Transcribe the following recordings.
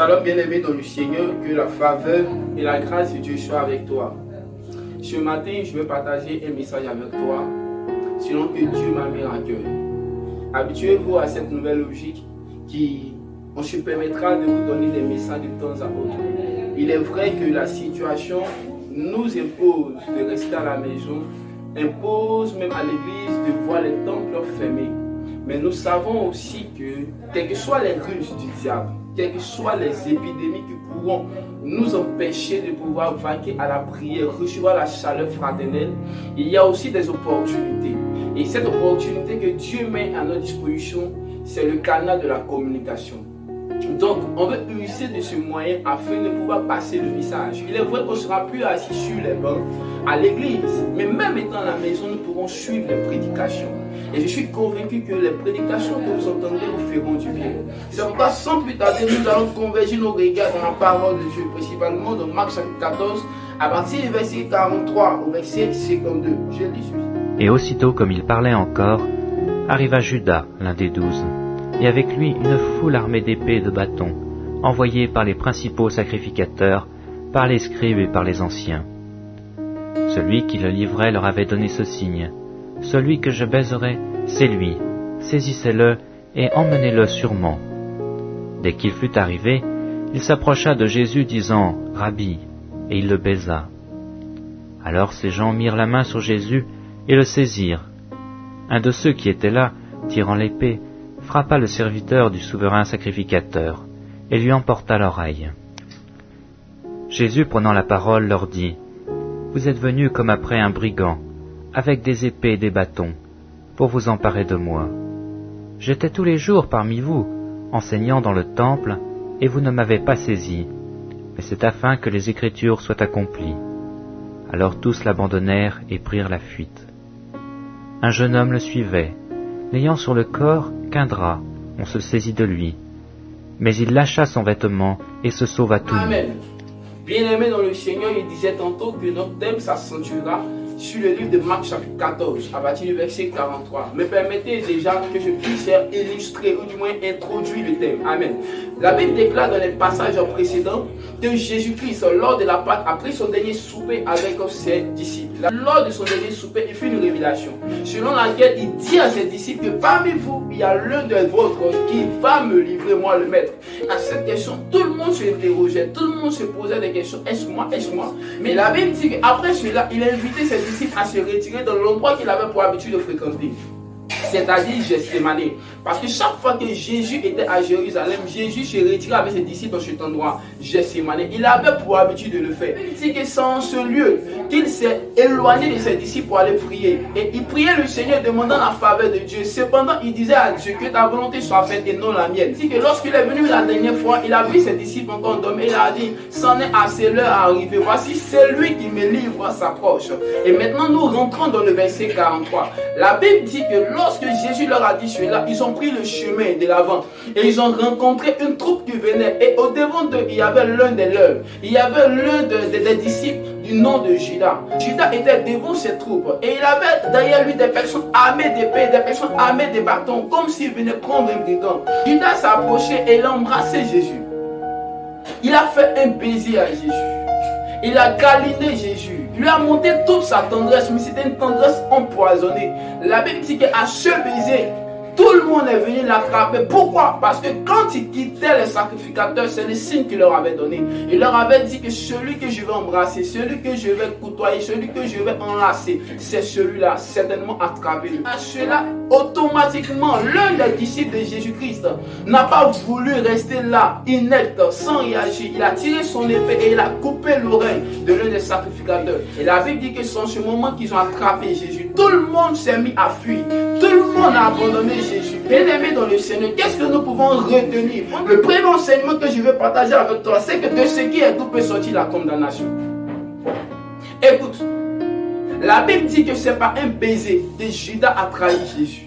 Alors, bien-aimé dans le Seigneur, que la faveur et la grâce de Dieu soient avec toi. Ce matin, je vais partager un message avec toi, selon que Dieu m'a mis à cœur. Habituez-vous à cette nouvelle logique qui on se permettra de vous donner des messages de temps à autre. Il est vrai que la situation nous impose de rester à la maison, impose même à l'église de voir les temples fermés. Mais nous savons aussi que, quelles que soient les ruses du diable, quelles que soient les épidémies qui pourront nous empêcher de pouvoir vaquer à la prière, recevoir la chaleur fraternelle, il y a aussi des opportunités. Et cette opportunité que Dieu met à notre disposition, c'est le canal de la communication. Donc, on veut user de ce moyen afin de pouvoir passer le message. Il est vrai qu'on ne sera plus assis sur les bancs à l'église, mais même étant à la maison, nous pourrons suivre les prédications. Et je suis convaincu que les prédications que vous entendrez vous feront du bien. C'est pourquoi, sans plus tarder, nous allons converger nos regards dans la parole de Dieu, principalement dans Marc chapitre 14, à partir du verset 43 au verset 52. Je lis ceci. Et aussitôt comme il parlait encore, arriva Judas, l'un des 12, et avec lui une foule armée d'épées et de bâtons, envoyés par les principaux sacrificateurs, par les scribes et par les anciens. Celui qui le livrait leur avait donné ce signe: celui que je baiserai, c'est lui, saisissez-le et emmenez-le sûrement. Dès qu'il fut arrivé, il s'approcha de Jésus disant: Rabbi, et il le baisa. Alors ces gens mirent la main sur Jésus et le saisirent. Un de ceux qui étaient là, tirant l'épée, frappa le serviteur du souverain sacrificateur et lui emporta l'oreille. Jésus, prenant la parole, leur dit: Vous êtes venus comme après un brigand, avec des épées et des bâtons, pour vous emparer de moi. J'étais tous les jours parmi vous, enseignant dans le temple, et vous ne m'avez pas saisi, mais c'est afin que les Écritures soient accomplies. Alors tous l'abandonnèrent et prirent la fuite. Un jeune homme le suivait, n'ayant sur le corps qu'un drap, on se saisit de lui. Mais il lâcha son vêtement et se sauva tout nu. Amen. Bien-aimé dans le Seigneur, il disait tantôt que notre thème s'accentuera sur le livre de Marc chapitre 14, à partir du verset 43. Me permettez déjà que je puisse illustrer ou du moins introduire le thème. Amen. La Bible déclare dans les passages précédents que Jésus-Christ, lors de la Pâque, après son dernier souper avec ses disciples, lors de son dernier souper, il fait une révélation, selon laquelle il dit à ses disciples que parmi vous, il y a l'un de vôtres qui va me livrer, moi le maître. À cette question, tout le monde se interrogeait, tout le monde se posait des questions: est-ce moi, est-ce moi? Mais la Bible dit qu'après cela, il a invité ses disciples à se retirer dans l'endroit qu'il avait pour habitude de fréquenter, c'est-à-dire Gethsémane. Parce que chaque fois que Jésus était à Jérusalem, Jésus se retirait avec ses disciples dans cet endroit, Gethsémane. Il avait pour habitude de le faire. Il dit que c'est en ce lieu qu'il s'est éloigné de ses disciples pour aller prier. Et il priait le Seigneur demandant la faveur de Dieu. Cependant, il disait à Dieu que ta volonté soit faite et non la mienne. Il dit que lorsqu'il est venu la dernière fois, il a vu ses disciples encore dormir. Il a dit: c'en est assez, l'heure à arriver. Voici celui qui me livre s'approche. Et maintenant, nous rentrons dans le verset 43. La Bible dit que lorsque Jésus leur a dit cela, ils ont pris le chemin de l'avant et ils ont rencontré une troupe qui venait, et au devant d'eux il y avait l'un des leurs, il y avait l'un des disciples du nom de Judas. Judas était devant cette troupe et il avait derrière lui des personnes armées d'épées, des personnes armées de bâtons, comme s'il venait prendre un brigand. Judas s'est approché et il a embrassé Jésus. Il a fait un baiser à Jésus. Il a câliné Jésus. Il lui a montré toute sa tendresse, mais c'était une tendresse empoisonnée. La Bible dit qu'à ce baiser, tout le monde est venu l'attraper. Pourquoi? Parce que quand il quittait les sacrificateurs, c'est le signe qu'il leur avait donné. Il leur avait dit que celui que je vais embrasser, celui que je vais côtoyer, celui que je vais enlacer, c'est celui-là, certainement attrapé. À cela, automatiquement, l'un des disciples de Jésus-Christ n'a pas voulu rester là, inerte, sans réagir. Il a tiré son épée et il a coupé l'oreille de l'un des sacrificateurs. Et la Bible dit que c'est en ce moment qu'ils ont attrapé Jésus. Tout le monde s'est mis à fuir. Tout le monde a abandonné Jésus. Bien-aimé dans le Seigneur, qu'est-ce que nous pouvons retenir? Le premier enseignement que je veux partager avec toi, c'est que de ce qui est tout peut sortir la condamnation. Écoute, la Bible dit que c'est pas un baiser que Judas a trahi Jésus.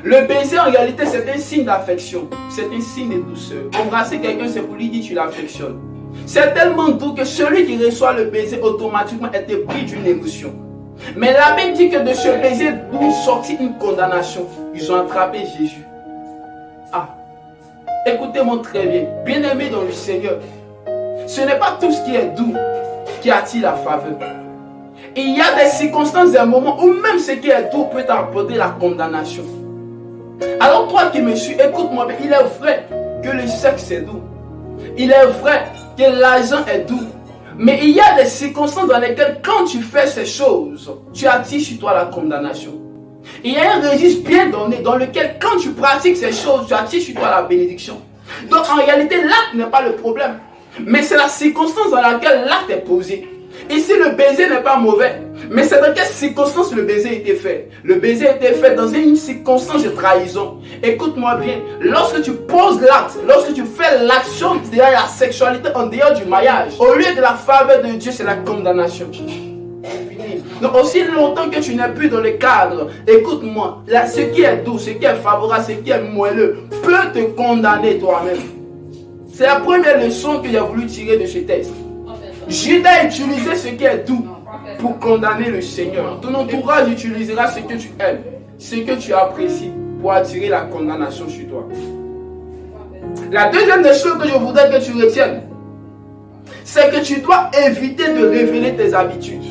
Le baiser en réalité c'est un signe d'affection, c'est un signe de douceur. Embrasser quelqu'un c'est pour lui dire tu l'affectionnes. C'est tellement doux que celui qui reçoit le baiser automatiquement était pris d'une émotion. Mais la Bible dit que de ce baiser d'où sortit une condamnation. Ils ont attrapé Jésus. Ah, Écoutez-moi très bien. Bien-aimé dans le Seigneur, ce n'est pas tout ce qui est doux qui attire la faveur. Il y a des circonstances, des moments où même ce qui est doux peut t'apporter la condamnation. Alors toi qui me suis, écoute-moi bien, il est vrai que le sexe est doux. Il est vrai que l'argent est doux. Mais il y a des circonstances dans lesquelles quand tu fais ces choses, tu attires sur toi la condamnation. Il y a un registre bien donné dans lequel quand tu pratiques ces choses, tu attires sur toi la bénédiction. Donc en réalité, l'acte n'est pas le problème. Mais c'est la circonstance dans laquelle l'acte est posé. Ici, le baiser n'est pas mauvais. Mais c'est dans quelle circonstance le baiser a été fait? Le baiser a été fait dans une circonstance de trahison. Écoute-moi bien. Lorsque tu poses l'acte, lorsque tu fais l'action derrière la sexualité en dehors du mariage, au lieu de la faveur de Dieu, c'est la condamnation. Donc aussi longtemps que tu n'es plus dans le cadre, écoute-moi, ce qui est doux, ce qui est favorable, ce qui est moelleux, peut te condamner toi-même. C'est la première leçon que j'ai voulu tirer de ce texte. Judas a utilisé ce qui est doux pour condamner le Seigneur. Ton entourage utilisera ce que tu aimes, ce que tu apprécies pour attirer la condamnation sur toi. La deuxième des choses que je voudrais que tu retiennes, c'est que tu dois éviter de révéler tes habitudes.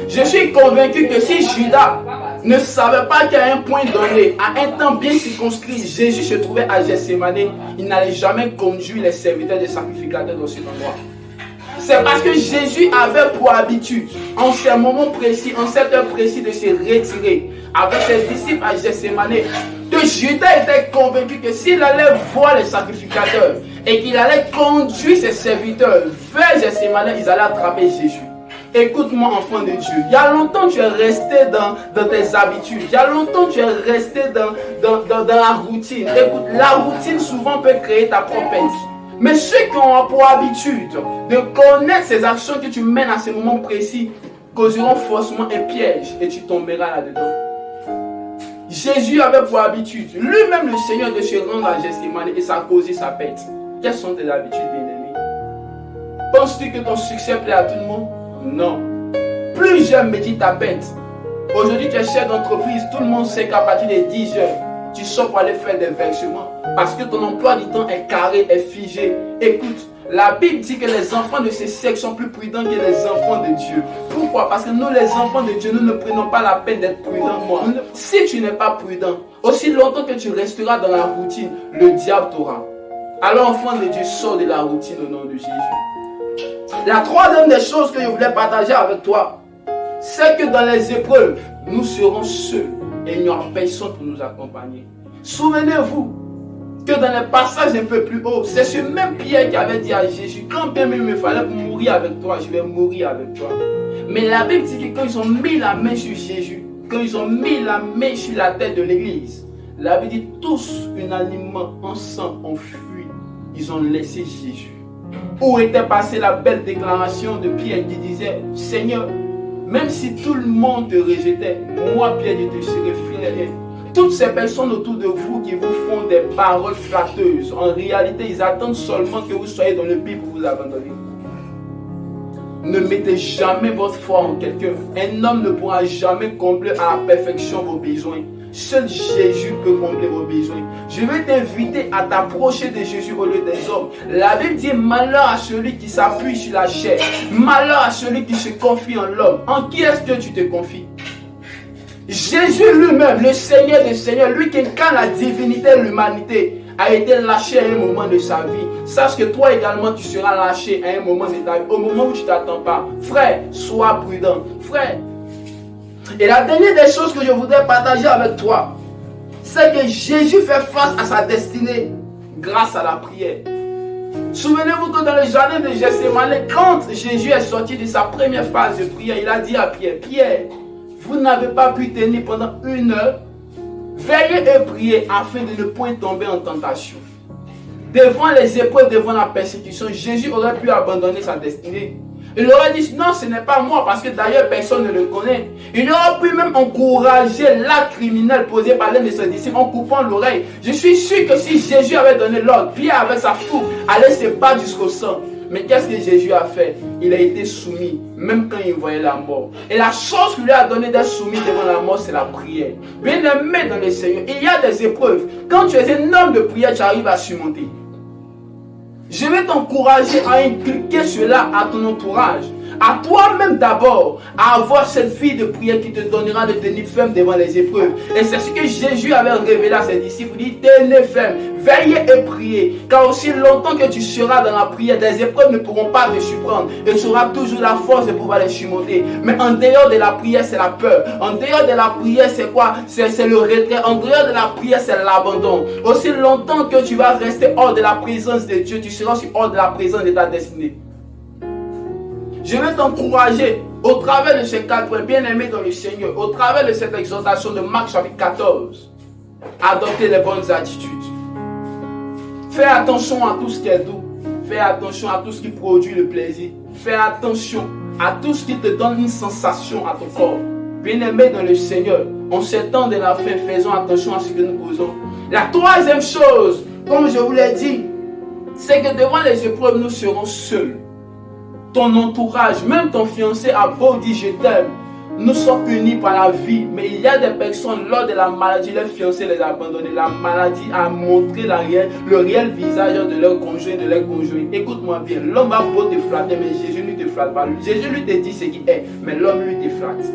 Je suis convaincu que si Judas ne savait pas qu'à un point donné, à un temps bien circonscrit, Jésus se trouvait à Gethsémane, il n'allait jamais conduire les serviteurs des sacrificateurs dans cet endroit. C'est parce que Jésus avait pour habitude, en ces moments précis, en cette heure précise, de se retirer avec ses disciples à Gethsémane, que Judas était convaincu que s'il allait voir les sacrificateurs et qu'il allait conduire ses serviteurs vers Gethsémane, ils allaient attraper Jésus. Écoute-moi, enfant de Dieu. Il y a longtemps tu es resté dans tes habitudes. Il y a longtemps tu es resté dans la routine. Écoute, la routine souvent peut créer ta propre vie. Mais ceux qui ont pour habitude de connaître ces actions que tu mènes à ces moments précis causeront forcément un piège et tu tomberas là-dedans. Jésus avait pour habitude, lui-même le Seigneur, de se rendre à Gethsémane et ça a causé sa perte. Quelles sont tes habitudes, bien-aimé? Penses-tu que ton succès plaît à tout le monde? Non. Plus j'aime me dit ta perte. Aujourd'hui, tu es chef d'entreprise. Tout le monde sait qu'à partir de 10 heures, tu sors pour aller faire des versements. Parce que ton emploi du temps est carré, est figé. Écoute, la Bible dit que les enfants de ce siècle sont plus prudents que les enfants de Dieu. Pourquoi? Parce que nous, les enfants de Dieu, nous ne prenons pas la peine d'être prudents. Moi, si tu n'es pas prudent, aussi longtemps que tu resteras dans la routine, le diable t'aura. Alors, enfant de Dieu, sors de la routine au nom de Jésus. La troisième des choses que je voulais partager avec toi, c'est que dans les épreuves, nous serons seuls et il n'y aura personne pour nous accompagner. Souvenez-vous que dans les passages un peu plus haut, c'est ce même Pierre qui avait dit à Jésus, quand bien même il me fallait mourir avec toi, je vais mourir avec toi. Mais la Bible dit que quand ils ont mis la main sur Jésus, quand ils ont mis la main sur la tête de l'église, la Bible dit tous unanimement ensemble ont fui, ils ont laissé Jésus. Où était passée la belle déclaration de Pierre qui disait, Seigneur, même si tout le monde te rejetait, moi Pierre, je te serai fidèle. Toutes ces personnes autour de vous qui vous font des paroles flatteuses, en réalité, ils attendent seulement que vous soyez dans le pire pour vous abandonner. Ne mettez jamais votre foi en quelqu'un. Un homme ne pourra jamais combler à la perfection vos besoins. Seul Jésus peut combler vos besoins. Je vais t'inviter à t'approcher de Jésus au lieu des hommes. La Bible dit malheur à celui qui s'appuie sur la chair. Malheur à celui qui se confie en l'homme. En qui est-ce que tu te confies? Jésus lui-même, le Seigneur des Seigneurs, lui qui incarne la divinité et l'humanité, a été lâché à un moment de sa vie. Sache que toi également tu seras lâché à un moment de ta vie, au moment où tu ne t'attends pas. Frère, sois prudent. Frère. Et la dernière des choses que je voudrais partager avec toi, c'est que Jésus fait face à sa destinée grâce à la prière. Souvenez-vous que dans le jardin de Gethsémane, quand Jésus est sorti de sa première phase de prière, il a dit à Pierre, Pierre, vous n'avez pas pu tenir pendant 1 heure, veillez et priez afin de ne point tomber en tentation. Devant les épreuves, devant la persécution, Jésus aurait pu abandonner sa destinée. Il aurait dit, non, ce n'est pas moi, parce que d'ailleurs personne ne le connaît. Il aurait pu même encourager l'acte criminel posé par l'un de ses disciples en coupant l'oreille. Je suis sûr que si Jésus avait donné l'ordre, Pierre avec sa fougue allait se battre jusqu'au sang. Mais qu'est-ce que Jésus a fait? Il a été soumis, même quand il voyait la mort. Et la chose qui lui a donné d'être soumis devant la mort, c'est la prière. Bien-aimé dans le Seigneur, il y a des épreuves. Quand tu es un homme de prière, tu arrives à surmonter. Je vais t'encourager à inculquer cela à ton entourage. À toi-même d'abord, à avoir cette vie de prière qui te donnera de tenir ferme devant les épreuves. Et c'est ce que Jésus avait révélé à ses disciples. Il dit, tenez ferme, veillez et priez. Car aussi longtemps que tu seras dans la prière, des épreuves ne pourront pas te surprendre. Et tu auras toujours la force de pouvoir les surmonter. Mais en dehors de la prière, c'est la peur. En dehors de la prière, c'est quoi? C'est le retrait. En dehors de la prière, c'est l'abandon. Aussi longtemps que tu vas rester hors de la présence de Dieu, tu seras aussi hors de la présence de ta destinée. Je vais t'encourager au travers de ces 4 points, bien-aimés dans le Seigneur, au travers de cette exhortation de Marc chapitre 14, à adopter les bonnes attitudes. Fais attention à tout ce qui est doux. Fais attention à tout ce qui produit le plaisir. Fais attention à tout ce qui te donne une sensation à ton corps. Bien-aimés dans le Seigneur, en ces temps de la fin, faisons attention à ce que nous causons. La troisième chose, comme je vous l'ai dit, c'est que devant les épreuves, nous serons seuls. Ton entourage, même ton fiancé a beau dire je t'aime, nous sommes unis par la vie, mais il y a des personnes lors de la maladie, leur fiancé les a abandonnés. La maladie a montré le réel visage de leur conjoint, de leur conjoint. Écoute-moi bien, l'homme va beau te flatter, mais Jésus ne te flatte pas. Jésus lui te dit ce qu'il est, mais l'homme lui te flatte.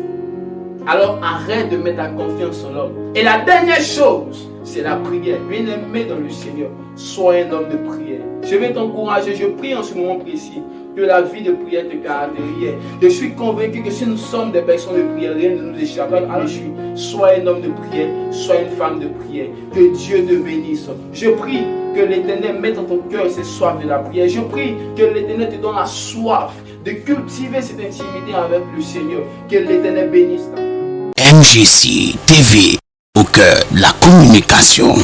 Alors arrête de mettre ta confiance en l'homme. Et la dernière chose, c'est la prière. Bien-aimé dans le Seigneur, sois un homme de prière. Je vais t'encourager, je prie en ce moment précis que la vie de prière te caractérise. Je suis convaincu que si nous sommes des personnes de prière, rien ne nous échappe. Alors sois un homme de prière, sois une femme de prière. Que Dieu te bénisse. Je prie que l'Éternel mette dans ton cœur cette soif de la prière. Je prie que l'Éternel te donne la soif de cultiver cette intimité avec le Seigneur. Que l'Éternel bénisse. MJC TV, au cœur de la communication.